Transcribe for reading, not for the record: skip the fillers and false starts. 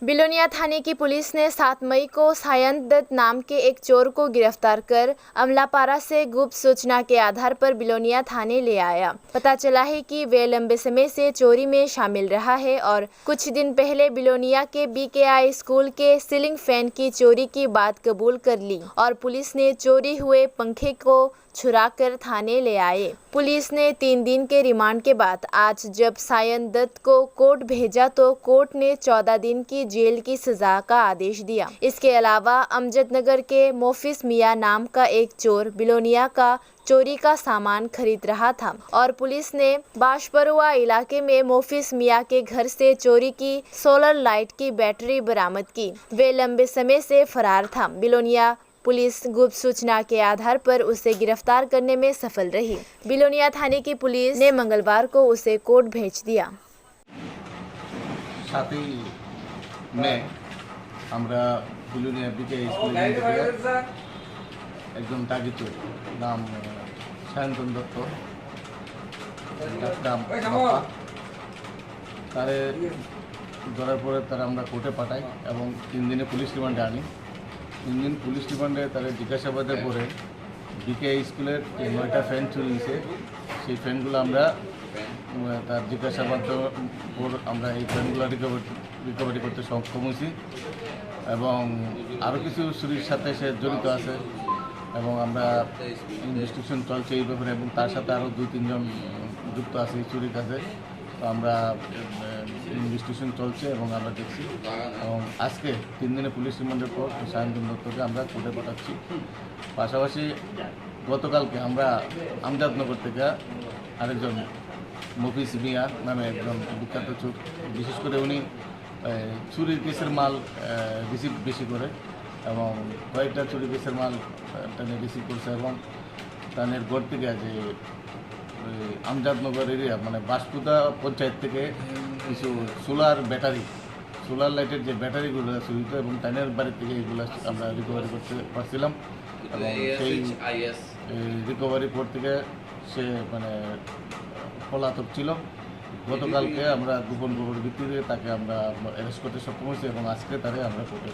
बिलोनिया थाने की पुलिस ने 7 मई को सायंत दत्त नाम के एक चोर को गिरफ्तार कर अमलापारा से गुप्त सूचना के आधार पर बिलोनिया थाने ले आया। पता चला है कि वे लंबे समय से चोरी में शामिल रहा है और कुछ दिन पहले बिलोनिया के BKI स्कूल के सीलिंग फैन की चोरी की बात कबूल कर ली और पुलिस ने चोरी हुए पंखे को छुड़ाकर थाने ले आए। पुलिस ने 3 दिन के रिमांड के बाद आज जब सायंत दत्त को कोर्ट भेजा तो कोर्ट ने 14 दिन की जेल की सजा का आदेश दिया। इसके अलावा अमजदनगर के मोफिस मियां नाम का एक चोर बिलोनिया का चोरी का सामान खरीद रहा था और पुलिस ने बाशपरुआ इलाके में मोफिस मियां के घर से चोरी की सोलर लाइट की बैटरी बरामद की। वे लंबे समय से फरार था। बिलोनिया पुलिस गुप्त सूचना के आधार पर उसे गिरफ्तार करने में सफल रही। बिलोनिया थाने की पुलिस ने मंगलवार को उसे कोर्ट भेज दिया। 7 মে আমরা বিলোনিয়া BKI স্কুলে একজন তাগিদ নাম সায়ন্ত দত্ত নাম বাপ্পা তারে ধরার পরে তারা আমরা কোর্টে পাঠাই এবং 3 দিনে পুলিশ রিমান্ডে আনি। 3 দিন পুলিশ রিমান্ডে তারা জিজ্ঞাসাবাদের পরে BKI স্কুলের 9টা ফ্যান চুরি হয়েছে। সেই ফ্যানগুলো আমরা তার জিজ্ঞাসাবাদের পর আমরা এই ফ্যানগুলো রিকভারি করতে সক্ষম হয়েছি এবং আরও কিছু চুরির সাথে সে জড়িত আছে এবং আমরা ইনভেস্টিগেশন চলছে এই ব্যাপারে এবং তার সাথে আরও 2-3 জন যুক্ত আছে এই চুরির কাছে। তো আমরা ইনভেস্টিগেশন চলছে এবং আমরা দেখছি এবং আজকে 3 দিনে পুলিশ রিমান্ডের পর সায়ন্ত দত্তকে আমরা কোর্টে পাঠাচ্ছি। পাশাপাশি গতকালকে আমরা আমজাদনগর থেকে আরেকজন মফিস মিয়া নামে একজন বিখ্যাত চোর, বিশেষ করে উনি চুরির কেসের মাল রিসিভ বেশি করে এবং কয়েকটা চুরি কেসের মাল টানে রিসিভ করছে এবং তাদের গড় থেকে যে আমজাদনগর এরিয়া মানে বাসপুদা পঞ্চায়েত থেকে কিছু সোলার লাইটের যে ব্যাটারিগুলো চুরিত এবং তাদের বাড়ির থেকে এগুলো আমরা রিকভারি করতে পারছিলাম এবং সেই রিকভারি পর থেকে সে মানে পলাতক ছিল। গতকালকে আমরা গোপন খবরের ভিত্তিতে তাকে আমরা অ্যারেস্ট করতে সক্ষম হয়েছি এবং আজকে তারে আমরা কোর্টে